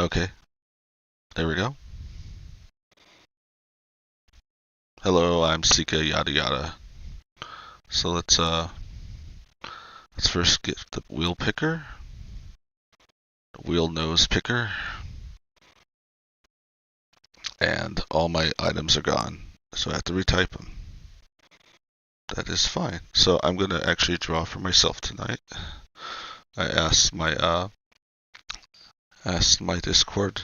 Okay, there we go. Hello, I'm Sika yada yada. So let's first get the wheel picker, wheel nose picker, and all my items are gone. So I have to retype them. That is fine. So I'm gonna actually draw for myself tonight. I asked my Discord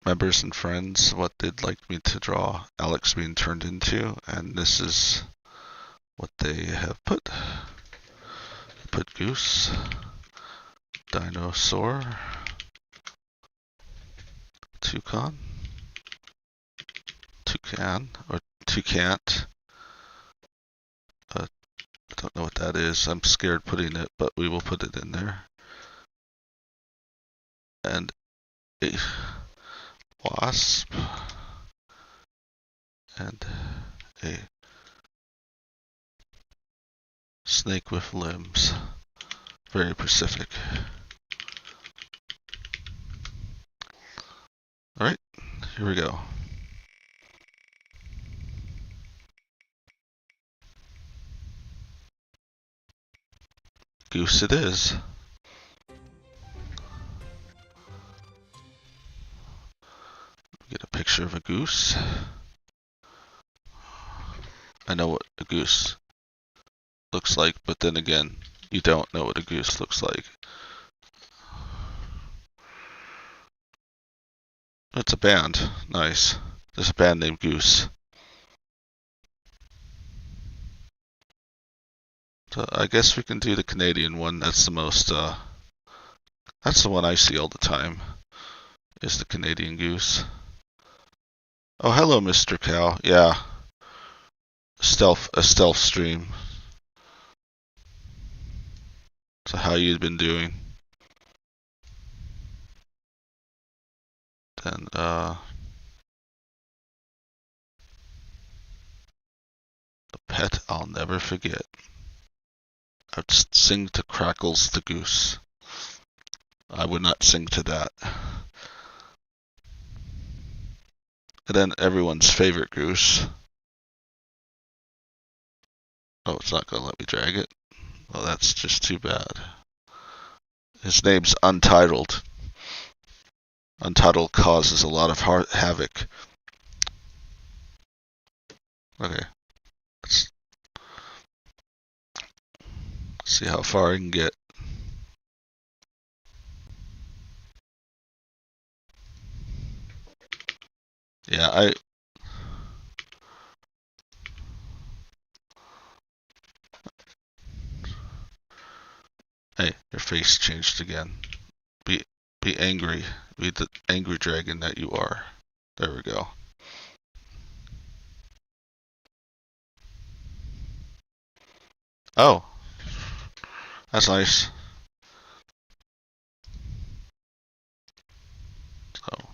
members and friends what they'd like me to draw Alex being turned into, and this is what they have put. Put goose, dinosaur, toucan, or toucant. I don't know what that is. I'm scared putting it, but we will put it in there. And a wasp and a snake with limbs. Very Pacific. Alright, here we go. Goose it is. Get a picture of a goose. I know what a goose looks like, but then again, you don't know what a goose looks like. It's a band. Nice. There's a band named Goose. So I guess we can do the Canadian one. That's the most, that's the one I see all the time, is the Canadian goose. Oh, hello, Mr. Cow. Yeah. A stealth stream. So how you been doing? Then, the pet I'll never forget. I'd sing to Crackles the goose. I would not sing to that. And then everyone's favorite goose. Oh, it's not gonna let me drag it. Well, that's just too bad. His name's Untitled. Untitled causes a lot of havoc. Okay. Let's see how far I can get. Yeah, Hey, your face changed again. Be angry. Be the angry dragon that you are. There we go. Oh. That's nice. So,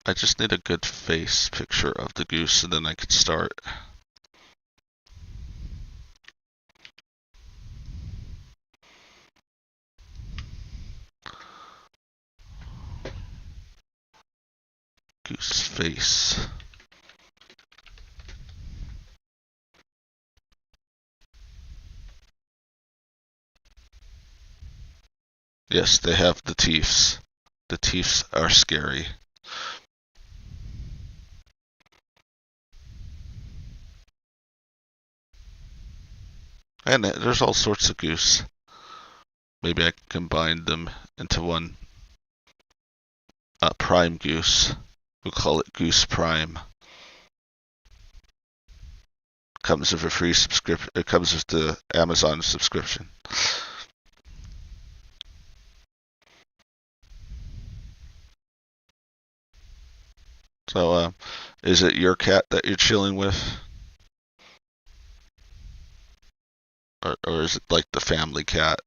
I just need a good face picture of the goose and then I can start. Goose face. Yes, they have the teeth. The teeth are scary. And there's all sorts of goose. Maybe I can combine them into one prime goose. We'll call it Goose Prime. Comes with a free subscription. It comes with the Amazon subscription. So, is it your cat that you're chilling with? Or is it like the family cat?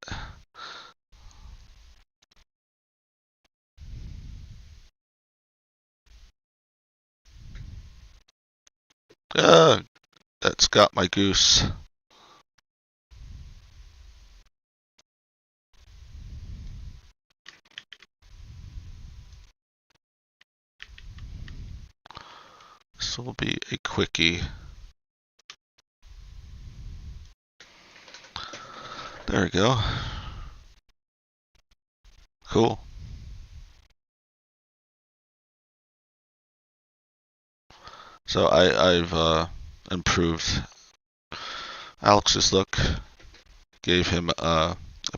That's got my goose. So will be a quickie. There we go. Cool. So I've improved Alex's look. Gave him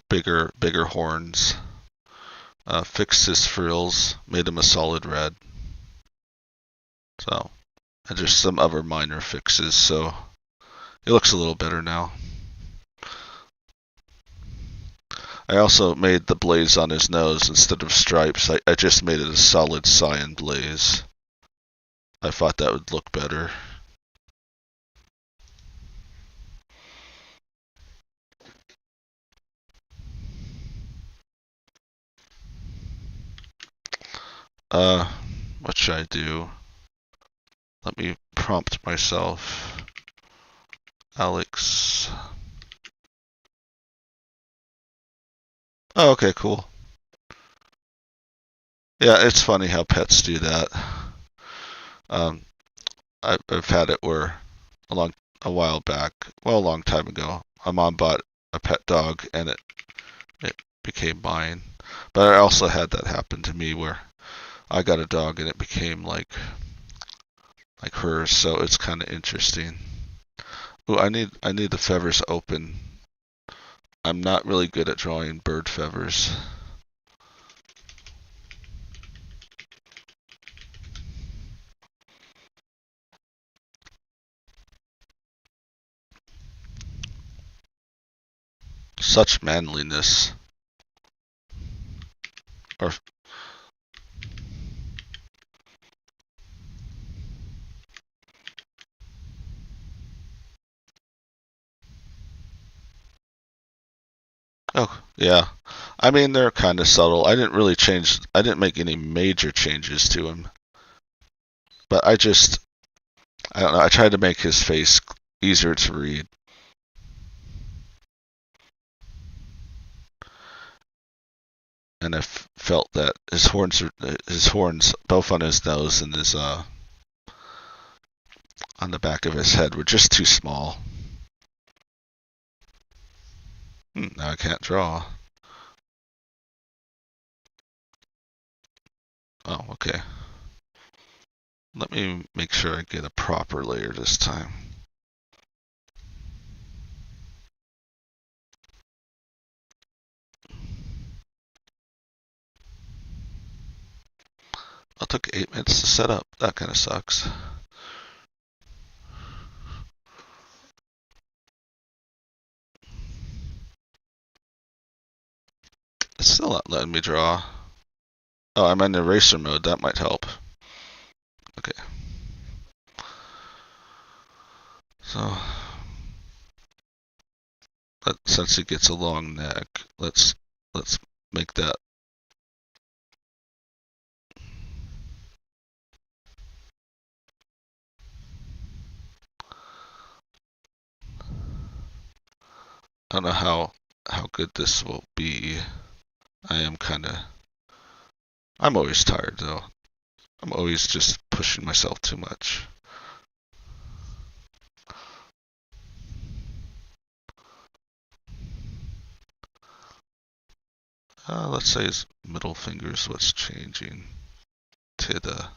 bigger horns. Fixed his frills. Made him a solid red. So, and just some other minor fixes. So it looks a little better now. I also made the blaze on his nose instead of stripes. I just made it a solid cyan blaze. I thought that would look better. What should I do? Let me prompt myself. Alex. Oh, okay, cool. Yeah, it's funny how pets do that. I've had it where a while back, well, a long time ago, my mom bought a pet dog and it became mine. But I also had that happen to me where I got a dog and it became like hers. So it's kind of interesting. Ooh, I need the feathers open. I'm not really good at drawing bird feathers. Such manliness. Or oh, yeah. I mean, they're kind of subtle. I didn't make any major changes to him. But I don't know, I tried to make his face easier to read. And I felt that his horns, both on his nose and his on the back of his head, were just too small. Now I can't draw. Oh, okay. Let me make sure I get a proper layer this time. It took 8 minutes to set up. That kind of sucks. It's still not letting me draw. Oh, I'm in eraser mode. That might help. Okay. So, since he gets a long neck, let's make that. I don't know how good this will be. I'm always tired though. I'm always just pushing myself too much. Let's say his middle finger is what's changing to the.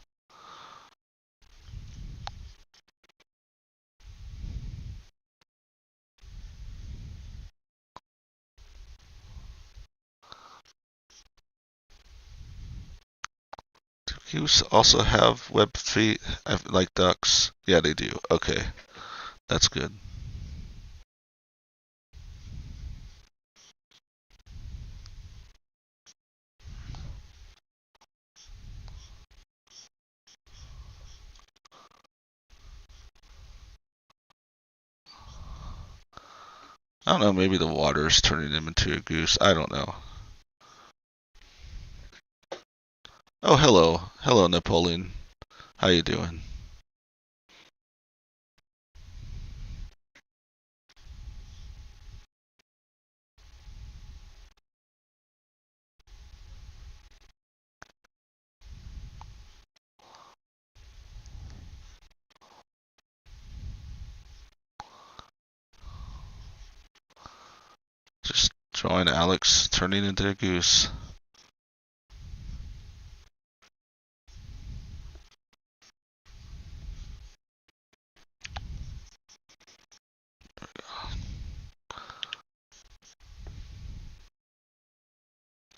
Do geese also have webbed feet like ducks? Yeah, they do. Okay, that's good. I don't know, maybe the water is turning him into a goose. I don't know. Oh, hello. Hello, Napoleon. How you doing? Showing Alex turning into a goose.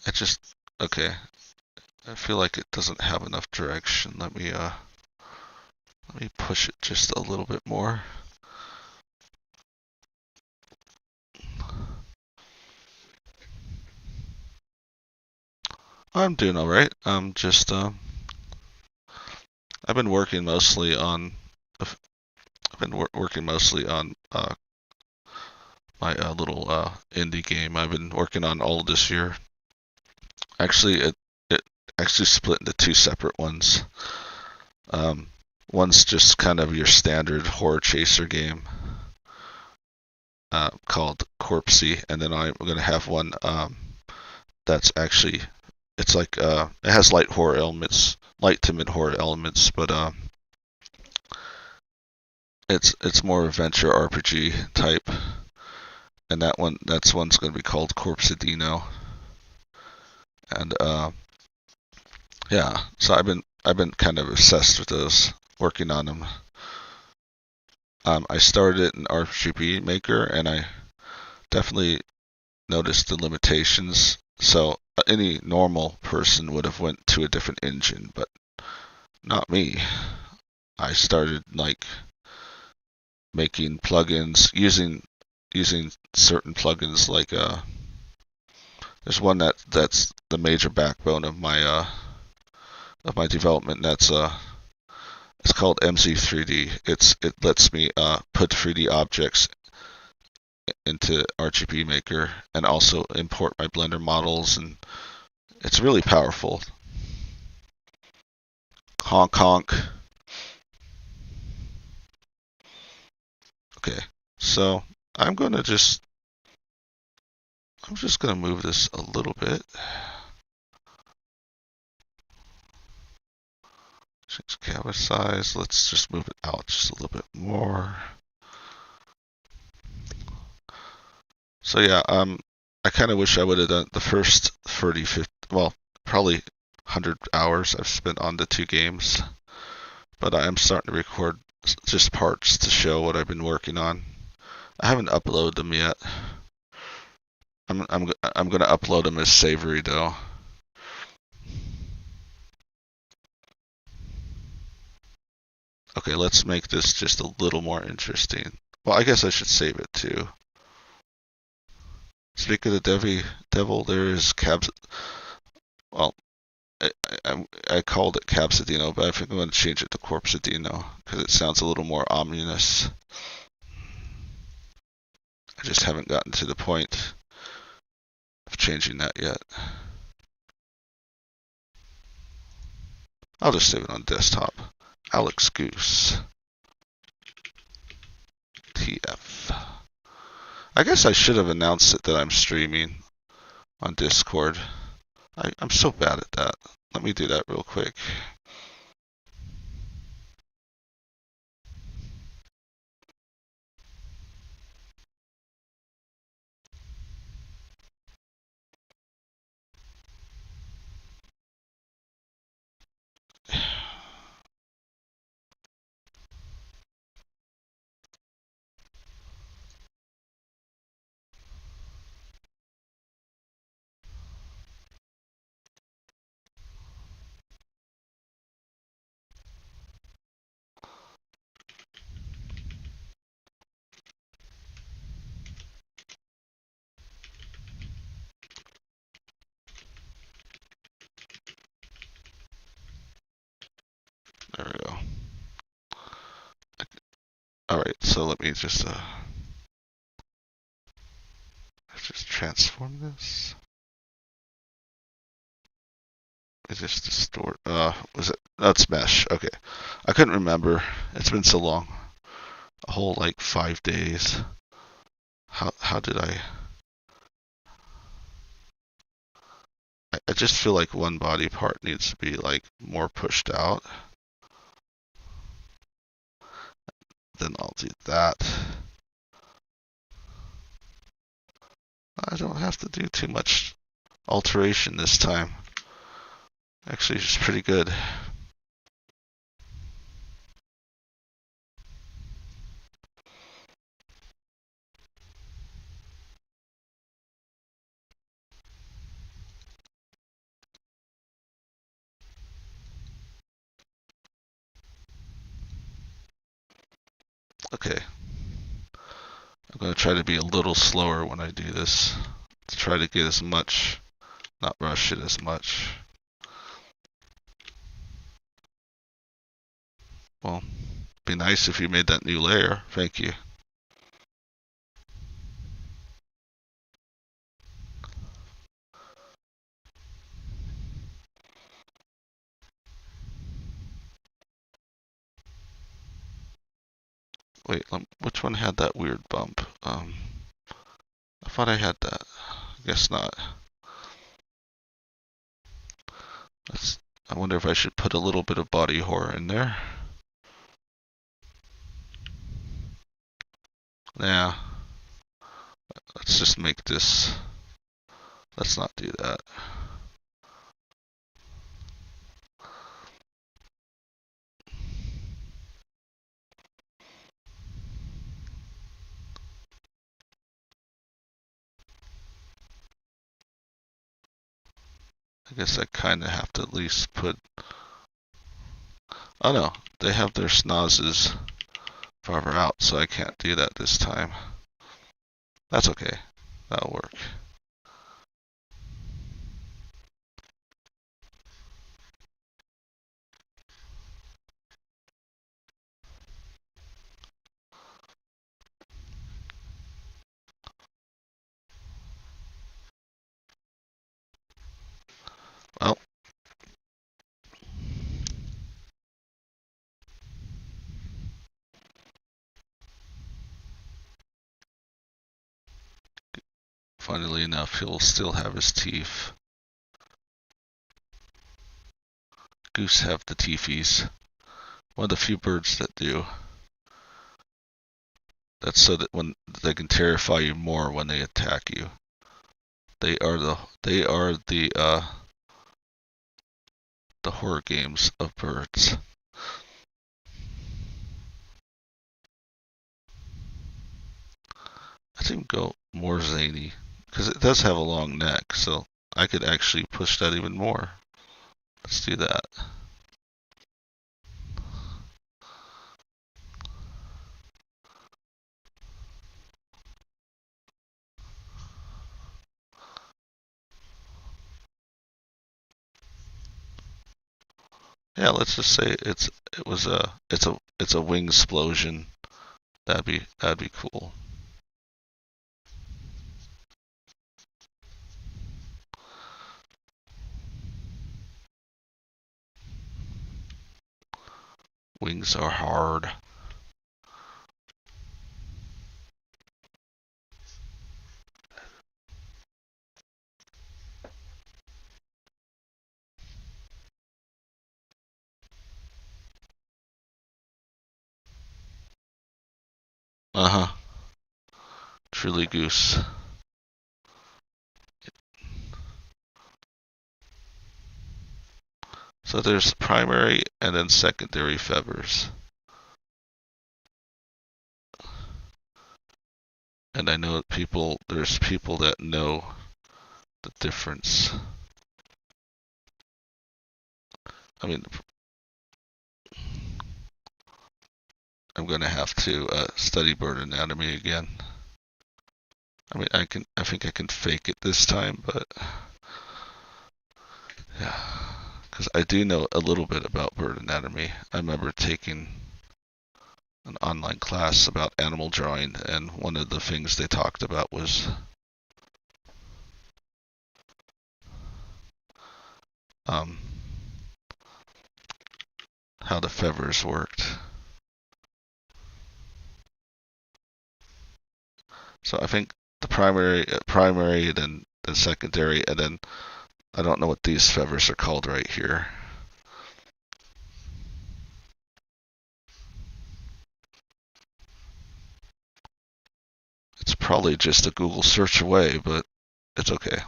It just, okay. I feel like it doesn't have enough direction. Let me push it just a little bit more. I'm doing all right. I'm just I've been working mostly on my little indie game I've been working on all this year. Actually, it actually split into two separate ones. One's just kind of your standard horror chaser game called Corpsey, and then I'm going to have one that's actually, it's like it has light horror elements, light to mid horror elements, but it's more adventure RPG type, and that's one's going to be called Corpsidino, and yeah, so I've been kind of obsessed with those, working on them. I started it in RPG Maker, and I definitely noticed the limitations. So any normal person would have went to a different engine, but not me. I started like making plugins, using certain plugins, like there's one that's the major backbone of my development. That's it's called MZ3D. It lets me put 3D objects into RGB Maker and also import my Blender models, and it's really powerful. Honk honk. Okay, so I'm just gonna move this a little bit. Change canvas size. Let's just move it out just a little bit more. So yeah, I kind of wish I would have done the first 30, 50, well, probably 100 hours I've spent on the two games, but I am starting to record just parts to show what I've been working on. I haven't uploaded them yet. I'm gonna upload them as Savory though. Okay, let's make this just a little more interesting. Well, I guess I should save it too. Speak of the devil, there is Cabs. Well, I called it Capsidino, but I think I'm going to change it to Corpsidino because it sounds a little more ominous. I just haven't gotten to the point of changing that yet. I'll just save it on desktop. Alex Goose. TF. I guess I should have announced it that I'm streaming on Discord. I'm so bad at that. Let me do that real quick. There we go. Alright, so let me just transform this. Is this distort? Was it? That's mesh. Okay. I couldn't remember. It's been so long. A whole like 5 days. How did I just feel like one body part needs to be like more pushed out. Then I'll do that. I don't have to do too much alteration this time. Actually, it's pretty good. Okay. I'm going to try to be a little slower when I do this. To try to get as much, not rush it as much. Well, be nice if you made that new layer. Thank you. Wait, which one had that weird bump? I thought I had that. I guess not. I wonder if I should put a little bit of body horror in there. Yeah. Let's just make this. Let's not do that. I guess I kind of have to at least put. Oh no, they have their snozzes farther out, so I can't do that this time. That's okay. That'll work. Well, funnily enough, he'll still have his teeth. Goose have the teethies. One of the few birds that do. That's so that when they can terrify you more when they attack you. They are the horror games of birds. I think go more zany because it does have a long neck, so I could actually push that even more. Let's do that. Yeah, let's just say it's a wing explosion. That'd be cool. Wings are hard. Uh-huh. Truly goose. So there's primary and then secondary feathers. And I know there's people that know the difference. I mean, I'm gonna have to study bird anatomy again. I mean, I think I can fake it this time, but yeah, because I do know a little bit about bird anatomy. I remember taking an online class about animal drawing, and one of the things they talked about was how the feathers worked. So I think the primary, then the secondary, and then I don't know what these feathers are called right here. It's probably just a Google search away, but it's okay.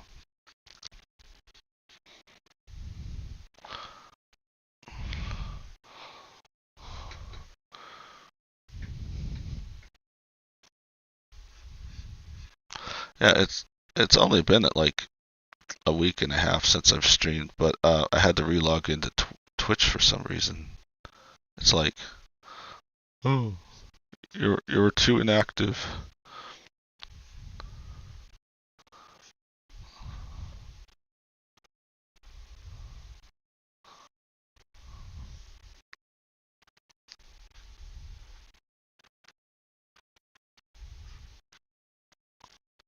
Yeah, it's only been at like a week and a half since I've streamed, but I had to relog into Twitch for some reason. It's like, oh, you're too inactive.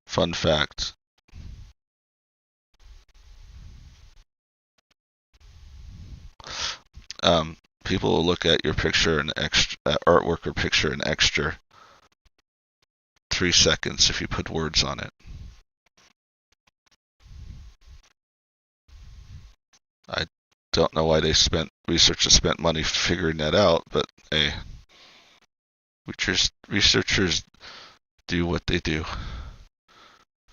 Fun fact. People will look at your picture and extra artwork or picture and extra 3 seconds if you put words on it. I don't know why researchers spent money figuring that out, but hey, researchers do what they do.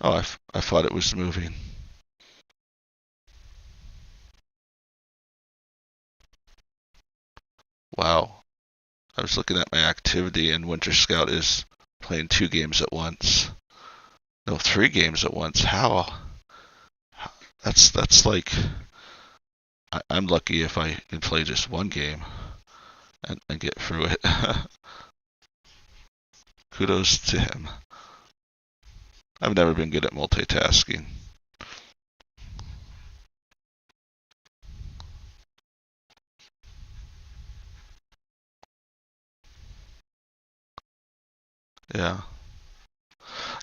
Oh, I thought it was moving. Wow. I was looking at my activity and Winter Scout is playing 2 games at once. No, 3 games at once. How? That's like I'm lucky if I can play just 1 game and get through it. Kudos to him. I've never been good at multitasking. Yeah.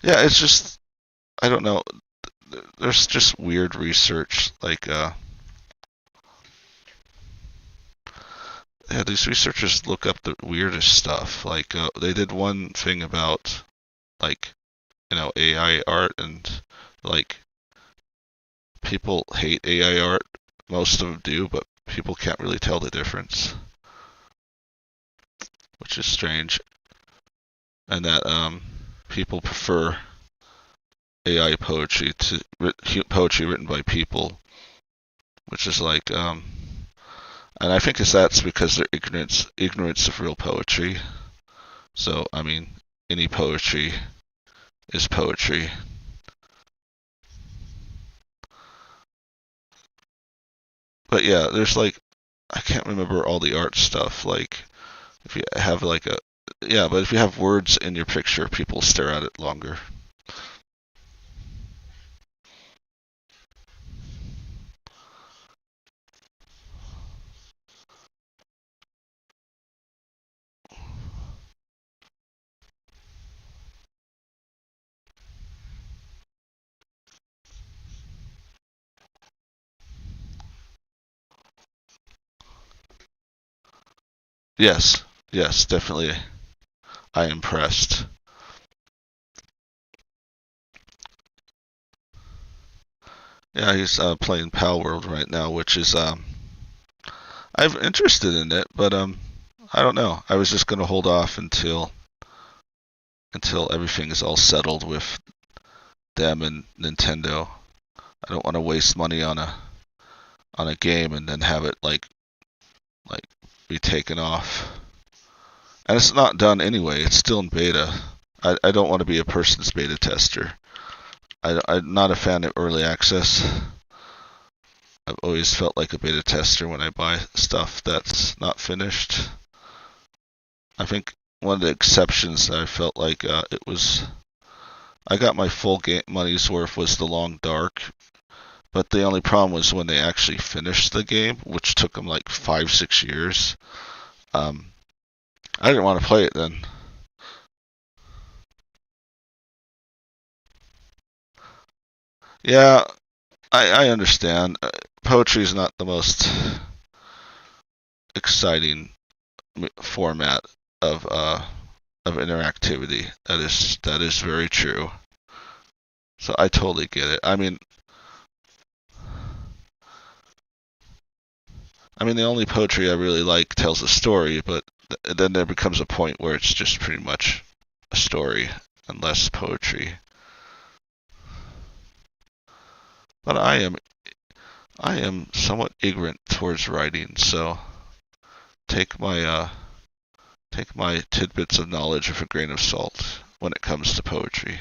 Yeah, it's just I don't know. There's just weird research like yeah, these researchers look up the weirdest stuff. Like they did one thing about like AI art and like people hate AI art. Most of them do, but people can't really tell the difference, which is strange. And that people prefer AI poetry to poetry written by people, which is like and I think that's because they're ignorance of real poetry. So I mean, any poetry is poetry. But yeah, there's like I can't remember all the art stuff. Like if you have like a yeah, but if you have words in your picture, people stare at it longer. Yes, yes, definitely. I impressed. Yeah, he's playing Pal World right now, which is I'm interested in it, but I don't know. I was just gonna hold off until everything is all settled with them and Nintendo. I don't want to waste money on a game and then have it like be taken off. And it's not done anyway. It's still in beta. I don't want to be a person's beta tester. I'm not a fan of early access. I've always felt like a beta tester when I buy stuff that's not finished. I think one of the exceptions that I felt like I got my full game money's worth was The Long Dark, but the only problem was when they actually finished the game, which took them like 5-6 years. I didn't want to play it then. Yeah, I understand. Poetry is not the most exciting format of interactivity. That is very true. So I totally get it. I mean, the only poetry I really like tells a story, but then there becomes a point where it's just pretty much a story. and less poetry. But I am somewhat ignorant towards writing, so take my tidbits of knowledge with a grain of salt when it comes to poetry.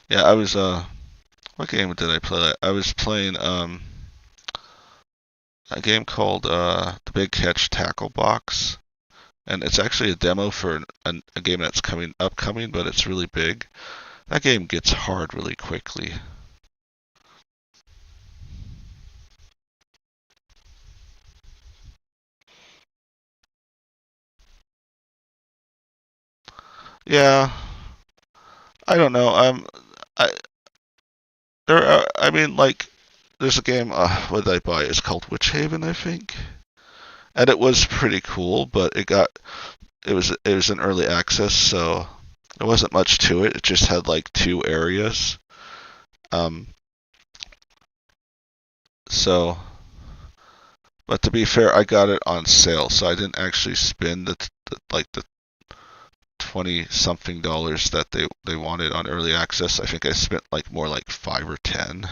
Yeah, I was what game did I play? I was playing a game called The Big Catch Tackle Box, and it's actually a demo for a game that's upcoming, but it's really big. That game gets hard really quickly. Yeah, I don't know. I there are, I mean, like, there's a game. What did I buy? It's called Witch Haven, I think, and it was pretty cool, but it was an early access, so there wasn't much to it. It just had like 2 areas. So, but to be fair, I got it on sale, so I didn't actually spend the 20 something dollars that they wanted on early access. I think I spent like more like 5 or 10.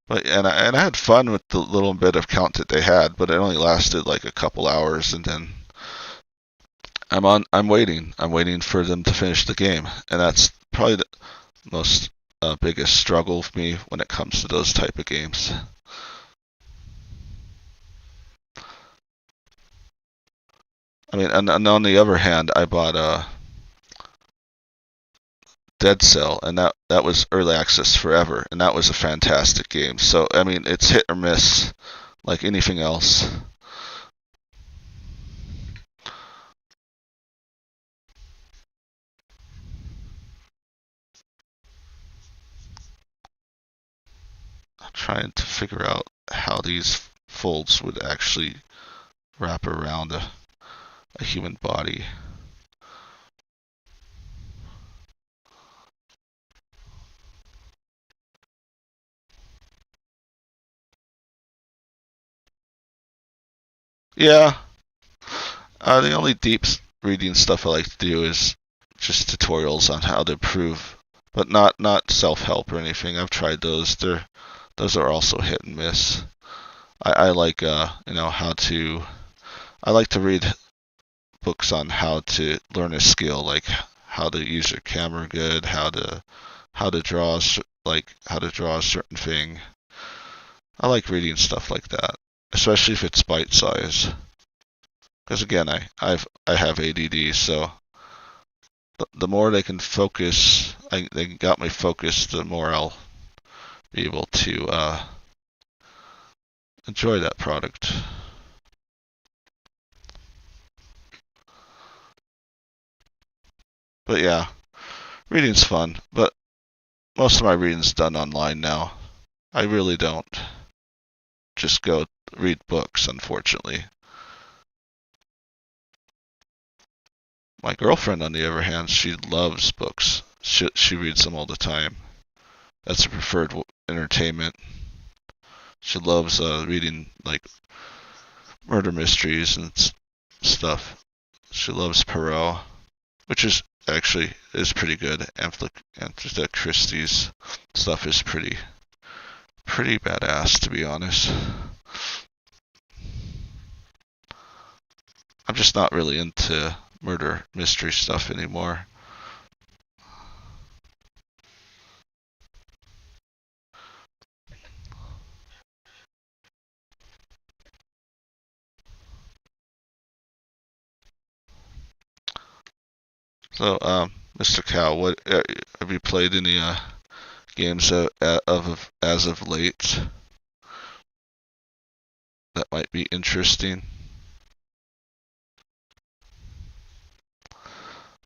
But I had fun with the little bit of count that they had, but it only lasted like a couple hours, and then I'm waiting for them to finish the game, and that's probably the most biggest struggle for me when it comes to those type of games. I mean, and on the other hand, I bought Dead Cell, and that was early access forever, and that was a fantastic game. So I mean, it's hit or miss, like anything else. I'm trying to figure out how these folds would actually wrap around a human body. Yeah, the only deep reading stuff I like to do is just tutorials on how to improve, but not self-help or anything. I've tried those. Those are also hit and miss. I like how to. I like to read books on how to learn a skill, like how to use your camera good, how to draw, like how to draw a certain thing. I like reading stuff like that, especially if it's bite size. Because again, I have ADD, so the more they can focus, they got me focused, the more I'll be able to enjoy that product. But yeah, reading's fun, but most of my reading's done online now. I really don't just go read books, unfortunately. My girlfriend, on the other hand, she loves books. She reads them all the time. That's her preferred entertainment. She loves reading like murder mysteries and stuff. She loves Poirot, which is actually pretty good. Agatha Christie's stuff is pretty badass, to be honest. I'm just not really into murder mystery stuff anymore. So, Mr. Cow, what have you played any games as of late that might be interesting?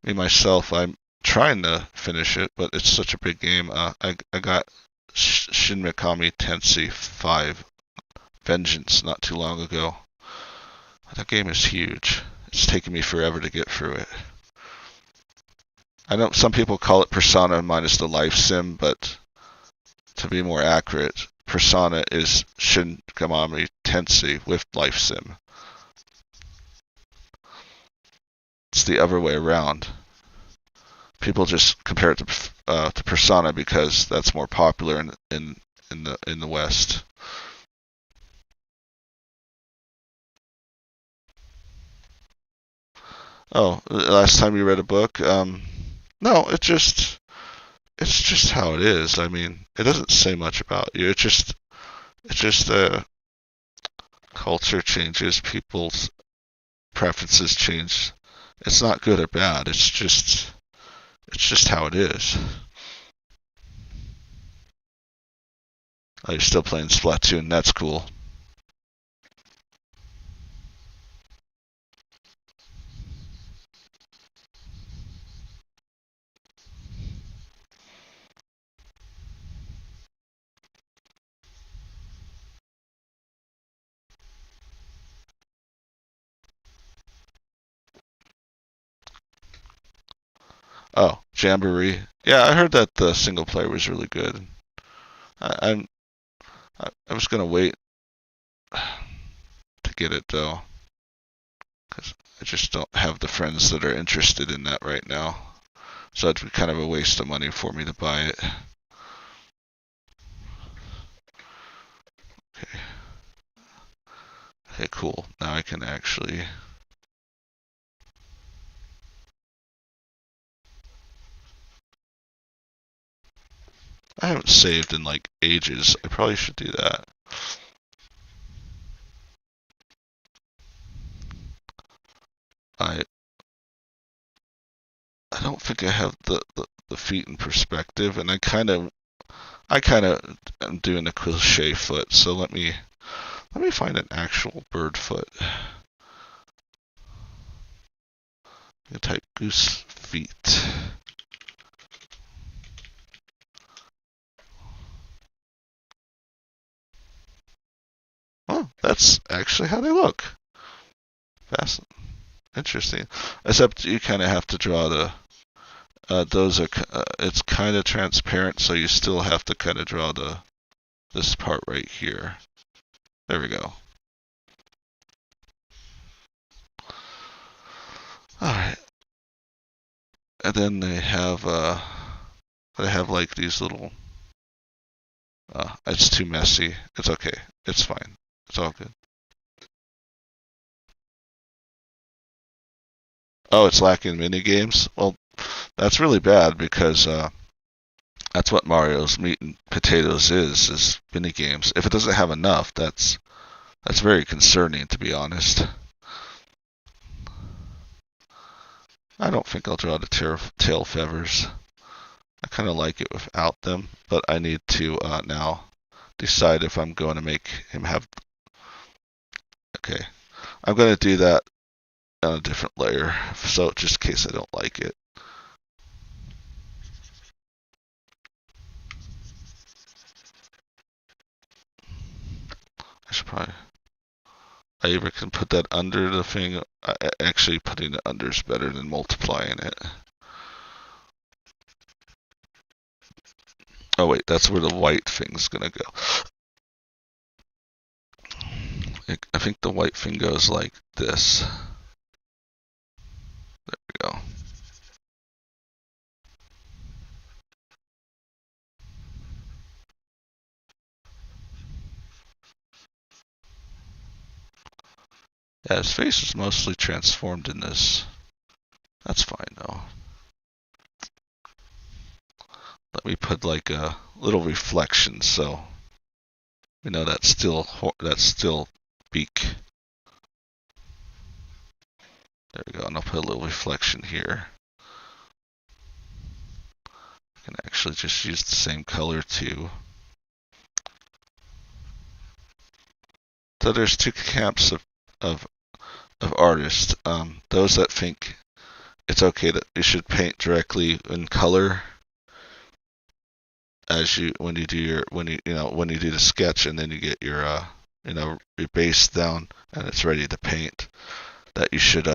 Me myself, I'm trying to finish it, but it's such a big game. I got Shin Megami Tensei 5 Vengeance not too long ago. That game is huge. It's taken me forever to get through it. I know some people call it Persona minus the life sim, but to be more accurate, Persona is Shin Kamami Tensei with Life Sim. It's the other way around. People just compare it to Persona because that's more popular in the West. Oh, last time you read a book? No, it's just how it is. I mean, it doesn't say much about you. It's just culture changes, people's preferences change. It's not good or bad. It's just how it is. Oh, you're still playing Splatoon. That's cool. Oh, Jamboree. Yeah, I heard that the single player was really good. I, I was gonna wait to get it though, because I just don't have the friends that are interested in that right now. So it'd be kind of a waste of money for me to buy it. Okay. Okay, cool. Now I can actually. I haven't saved in like ages. I probably should do that. I I don't think I have the feet in perspective, and I kind of am doing a crochet foot. So let me find an actual bird foot. I type goose feet. Oh, that's actually how they look. Interesting. Except you kind of have to draw the. Those are. It's kind of transparent, so you still have to kind of draw this part right here. There we go. All right. And then they have like these little. It's too messy. It's okay. It's fine. It's all good. Oh, it's lacking mini games. Well, that's really bad because that's what Mario's meat and potatoes is mini games. If it doesn't have enough, that's very concerning, to be honest. I don't think I'll draw the tail feathers. I kind of like it without them, but I need to now decide if I'm going to make him have. Okay, I'm going to do that on a different layer, so just in case I don't like it. I should probably. I either can put that under the thing. Actually, putting it under is better than multiplying it. Oh wait, that's where the white thing's gonna go. I think the white thing goes like this. There we go. Yeah, his face is mostly transformed in this. That's fine though. Let me put like a little reflection so we know that's still beak. There we go, and I'll put a little reflection here. I can actually just use the same color too. So there's two camps of artists. Those that think it's okay that you should paint directly in color as when you do the sketch, and then you get your your base down and it's ready to paint. That you should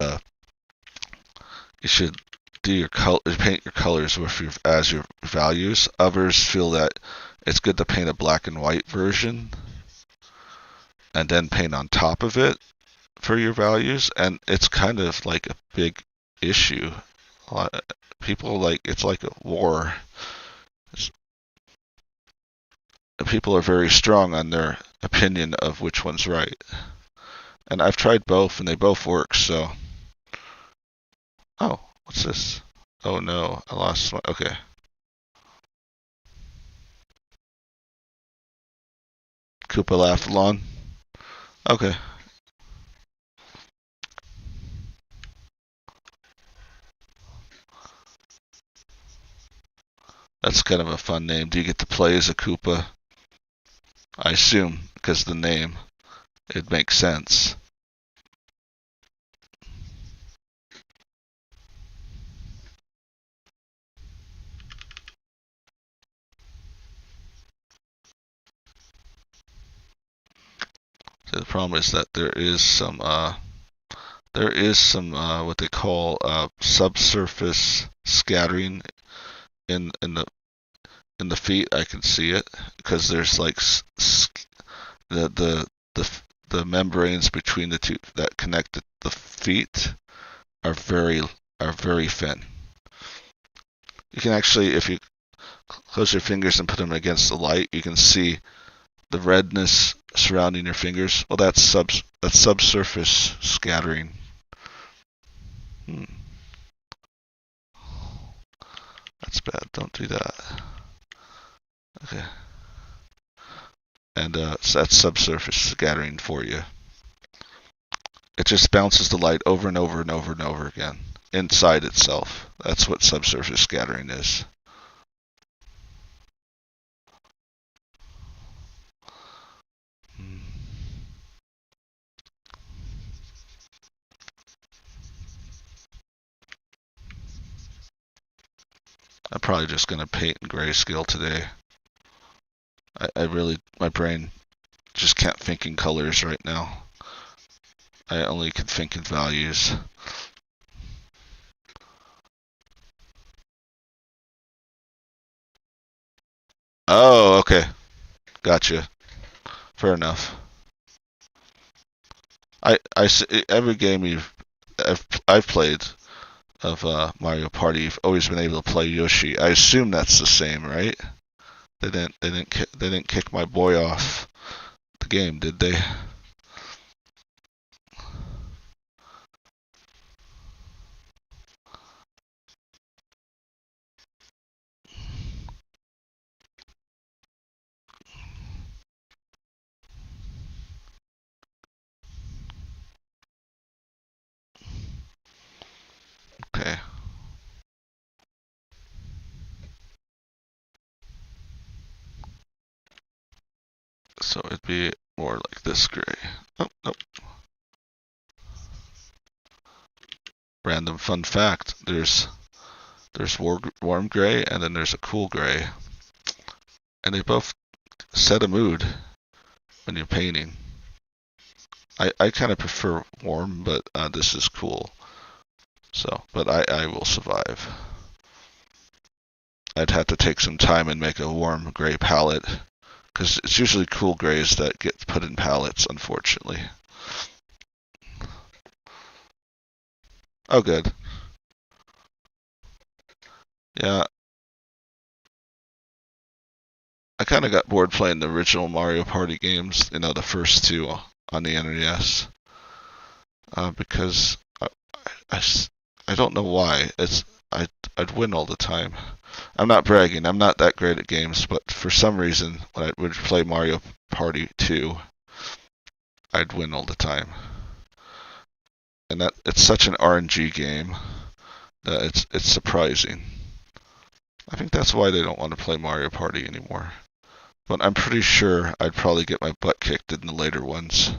do your paint your colors with your values. Others feel that it's good to paint a black and white version. and then paint on top of it for your values, and it's kind of like a big issue. People it's like a war. People are very strong on their opinion of which one's right. And I've tried both, and they both work, so. Oh, what's this? Oh no, I lost my. Okay. Koopa Laugh-A-Lon. Okay. That's kind of a fun name. Do you get to play as a Koopa? I assume, because the name. It makes sense. So the problem is that there is some what they call subsurface scattering in the feet. I can see it because there's like the the membranes between the two that connect the feet are very thin. You can actually, if you close your fingers and put them against the light, you can see the redness surrounding your fingers. Well, that's subsurface scattering. That's bad. Don't do that. Okay. And so that's subsurface scattering for you. It just bounces the light over and over and over and over again inside itself. That's what subsurface scattering is. I'm probably just going to paint in grayscale today. I really, my brain just can't think in colors right now. I only can think in values. Oh, okay. Gotcha. Fair enough. Every game I've played of Mario Party, you've always been able to play Yoshi. I assume that's the same, right? They didn't kick my boy off the game, did they? Okay. So it'd be more like this gray. Oh, nope. Random fun fact: there's warm gray and then there's a cool gray, and they both set a mood when you're painting. I kind of prefer warm, but this is cool. So, but I will survive. I'd have to take some time and make a warm gray palette, because it's usually cool grays that get put in palettes, unfortunately. Oh, good. Yeah, I kind of got bored playing the original Mario Party games, the first two on the NES, because I don't know why. I'd win all the time. I'm not bragging. I'm not that great at games, but for some reason, when I would play Mario Party 2, I'd win all the time. And that it's such an RNG game that it's surprising. I think that's why they don't want to play Mario Party anymore. But I'm pretty sure I'd probably get my butt kicked in the later ones.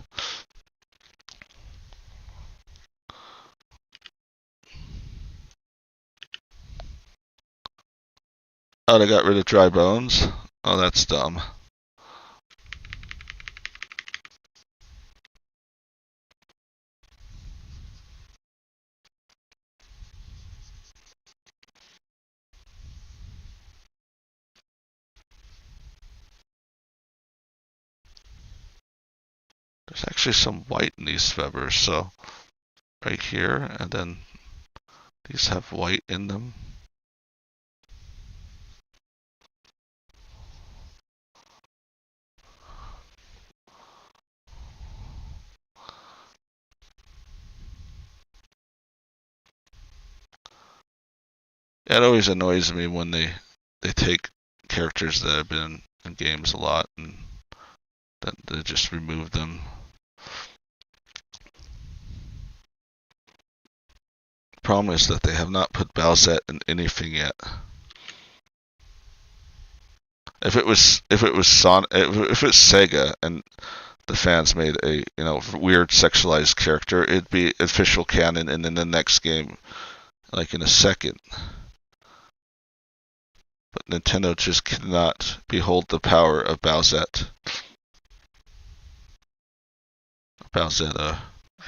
Oh, they got rid of dry bones? Oh, that's dumb. There's actually some white in these feathers, so right here, and then these have white in them. It always annoys me when they take characters that have been in games a lot and then they just remove them. Problem is that they have not put Bowsette in anything yet. If it was if it's Sega and the fans made a weird sexualized character, it'd be official canon, and in the next game, like in a second. But Nintendo just cannot behold the power of Bowsette. Bowsette, I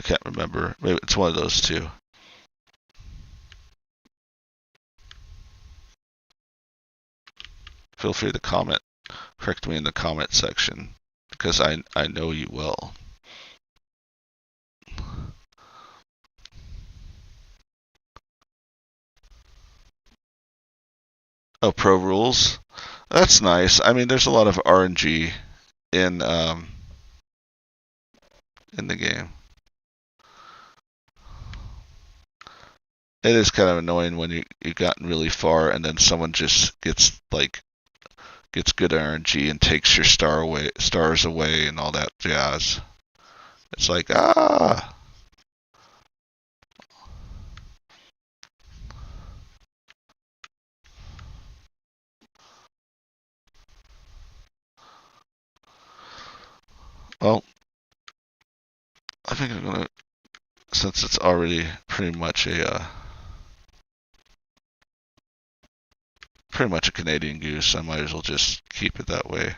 can't remember. Maybe it's one of those two. Feel free to comment. Correct me in the comment section, because I know you will. Oh, Pro Rules. That's nice. I mean, there's a lot of RNG in the game. It is kind of annoying when you've gotten really far and then someone just gets good RNG and takes your stars away and all that jazz. It's like, ah. Well, I think I'm gonna, since it's already pretty much a Canadian goose, I might as well just keep it that way.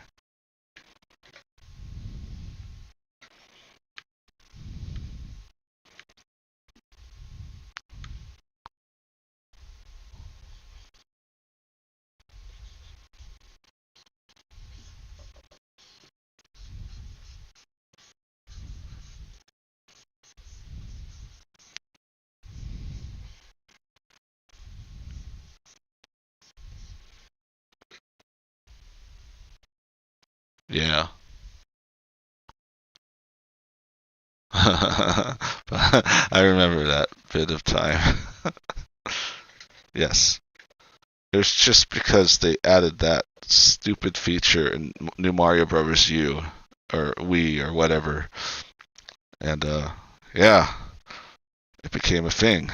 Yeah. I remember that bit of time. Yes. It was just because they added that stupid feature in New Mario Brothers U or Wii or whatever. And yeah, it became a thing.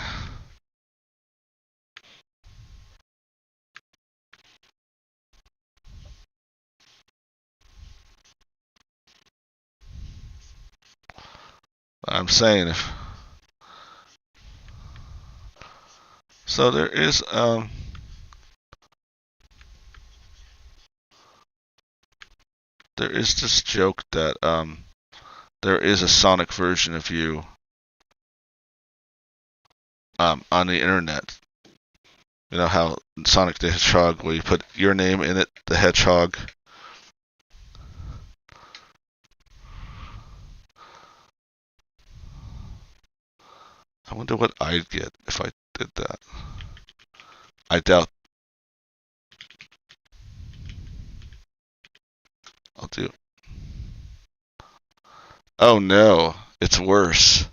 I'm saying if so, there is this joke that there is a Sonic version of you on the internet. You know how Sonic the Hedgehog, where you put your name in it, the hedgehog. I wonder what I'd get if I did that. I doubt. I'll do. Oh no, it's worse.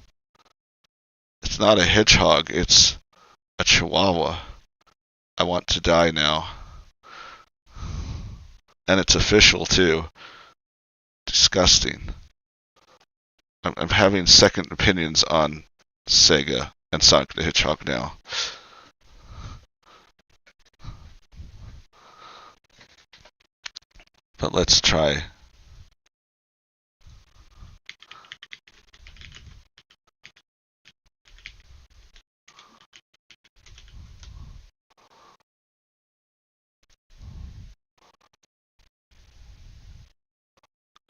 It's not a hedgehog, it's a chihuahua. I want to die now. And it's official too. Disgusting. I'm having second opinions on Sega and Sonic the Hedgehog now. But let's try.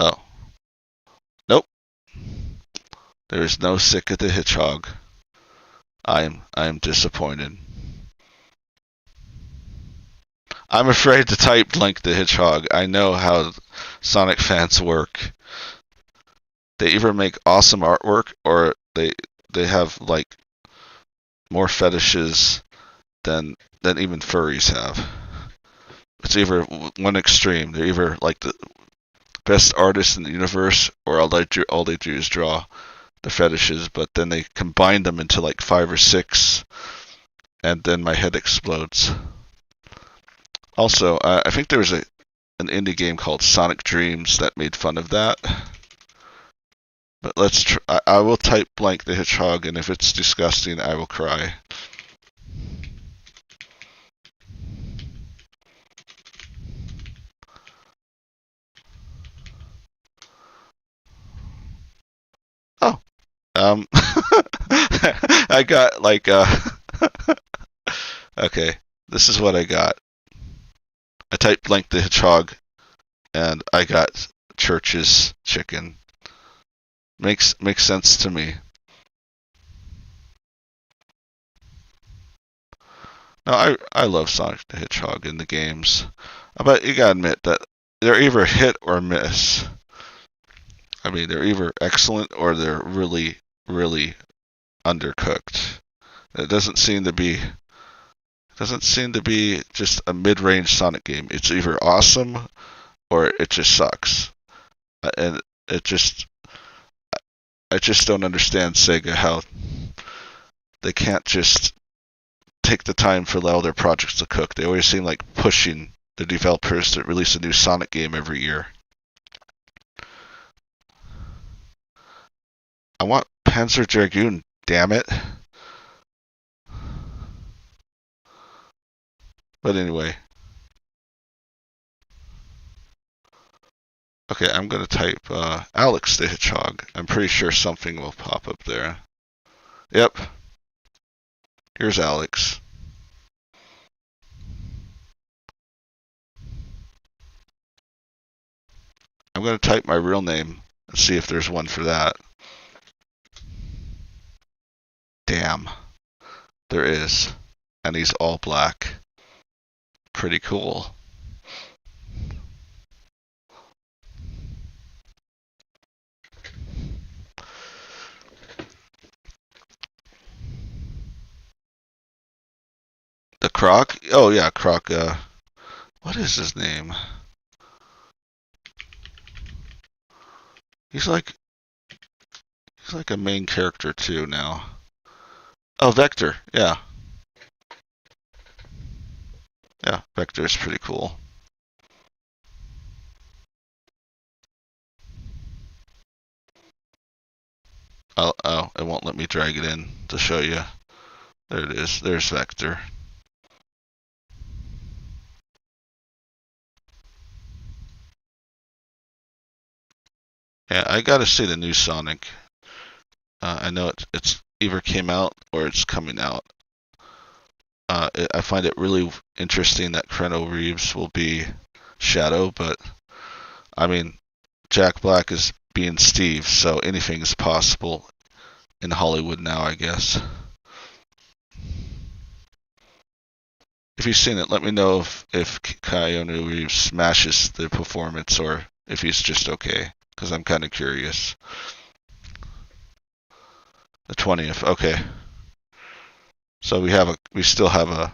Oh. Nope. There is no Sick of the Hedgehog. I am disappointed. I'm afraid to type Link the Hedgehog. I know how Sonic fans work. they either make awesome artwork or they have like more fetishes than even furries have. It's either one extreme. They're either like the best artists in the universe, or all they do is draw the fetishes, but then they combine them into like 5 or 6, and then my head explodes. Also, I think there was an indie game called Sonic Dreams that made fun of that. But I will type Blank the Hedgehog, and if it's disgusting, I will cry. Oh, I got like okay, this is what I got. I typed Blank the Hedgehog, and I got Church's chicken. Makes sense to me. No, I love Sonic the Hedgehog in the games, but you gotta admit that they're either hit or miss. I mean, they're either excellent or they're really, really undercooked. It doesn't seem to be just a mid-range Sonic game. It's either awesome or it just sucks. And I just don't understand Sega how they can't just take the time for all their projects to cook. They always seem like pushing the developers to release a new Sonic game every year. I want Panzer Dragoon, damn it. But anyway. Okay, I'm going to type Alex the Hedgehog. I'm pretty sure something will pop up there. Yep. Here's Alex. I'm going to type my real name and see if there's one for that. Damn. There is. And he's all black. Pretty cool. The Croc? Oh yeah, Croc. What is his name? He's like a main character too now. Oh, Vector. Yeah. Yeah, Vector is pretty cool. Oh, it won't let me drag it in to show you. There it is. There's Vector. Yeah, I gotta see the new Sonic. I know it's either came out or it's coming out. I find it really interesting that Keanu Reeves will be Shadow, but I mean, Jack Black is being Steve, so anything is possible in Hollywood now, I guess. If you've seen it, let me know if Keanu Reeves smashes the performance or if he's just okay, because I'm kind of curious. The 20th, okay. So we still have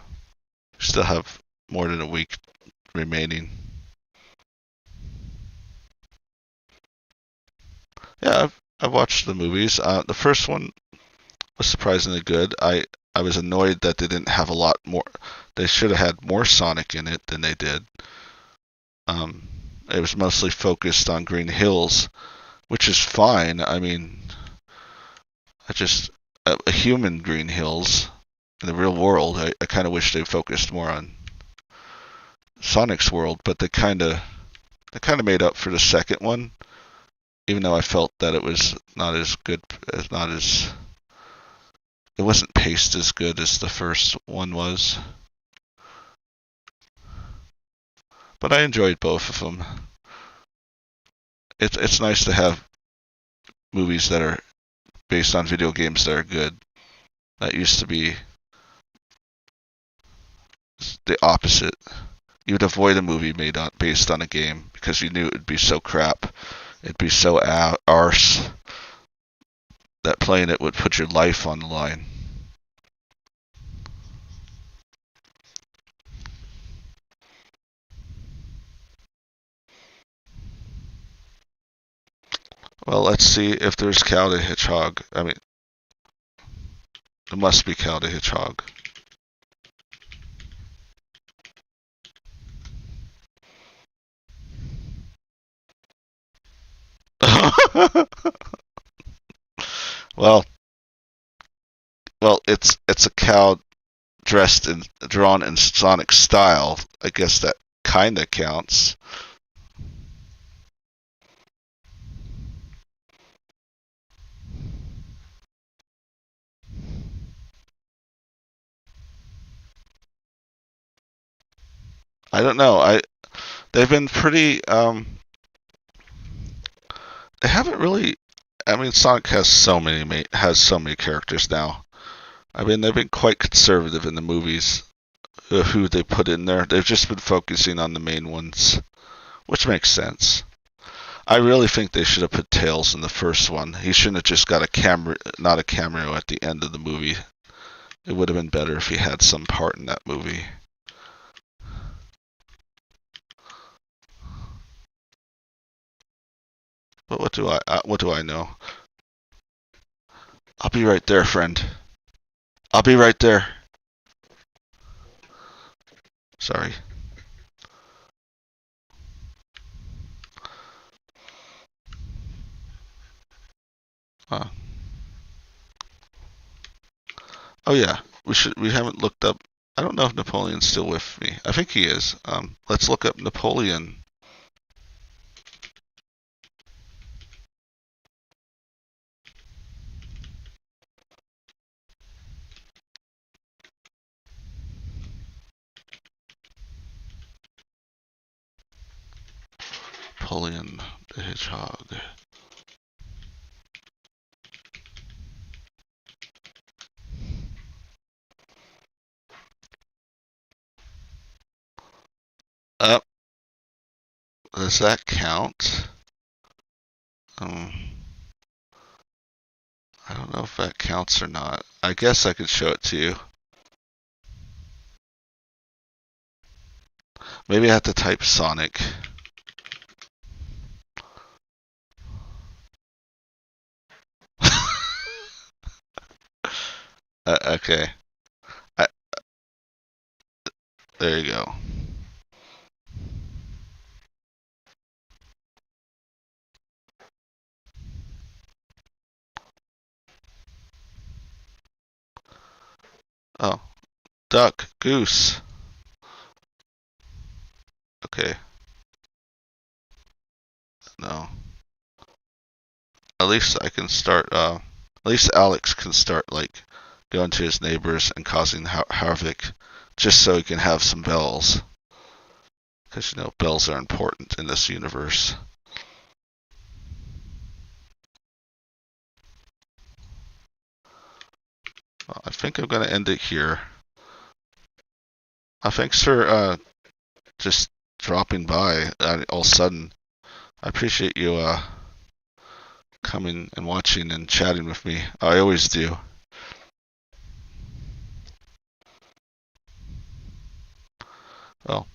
more than a week remaining. Yeah, I've watched the movies. The first one was surprisingly good. I was annoyed that they didn't have a lot more. They should have had more Sonic in it than they did. It was mostly focused on Green Hills, which is fine. I mean, a human Green Hills in the real world. I kind of wish they focused more on Sonic's world, but they kind of made up for the second one, even though I felt that it was not as good, it wasn't paced as good as the first one was. But I enjoyed both of them. It's nice to have movies that are based on video games that are good. That used to be the opposite. You'd avoid a movie based on a game because you knew it would be so crap. It'd be so arse that playing it would put your life on the line. Well, let's see if there's Cow the Hedgehog. I mean, it must be Cow the Hedgehog. well, it's a cow dressed in drawn in Sonic style. I guess that kind of counts. I don't know. They've been pretty. They haven't really. I mean, Sonic has so many characters now. I mean, they've been quite conservative in the movies who they put in there. They've just been focusing on the main ones, which makes sense. I really think they should have put Tails in the first one. He shouldn't have just got not a cameo at the end of the movie. It would have been better if he had some part in that movie. But what do I know? I'll be right there, friend. I'll be right there. Sorry. Uh, oh yeah, we haven't looked up. I don't know if Napoleon's still with me. I think he is. Let's look up Napoleon. Napoleon the Hedgehog. Up. Does that count? I don't know if that counts or not. I guess I could show it to you. Maybe I have to type Sonic. Okay. I, there you go. Oh, duck, goose. Okay. No. At least I can start. At least Alex can start like going to his neighbors and causing havoc, just so he can have some bells. Because you know bells are important in this universe. Well, I think I'm gonna end it here. Thanks for just dropping by all of a sudden. I appreciate you coming and watching and chatting with me. I always do. Well,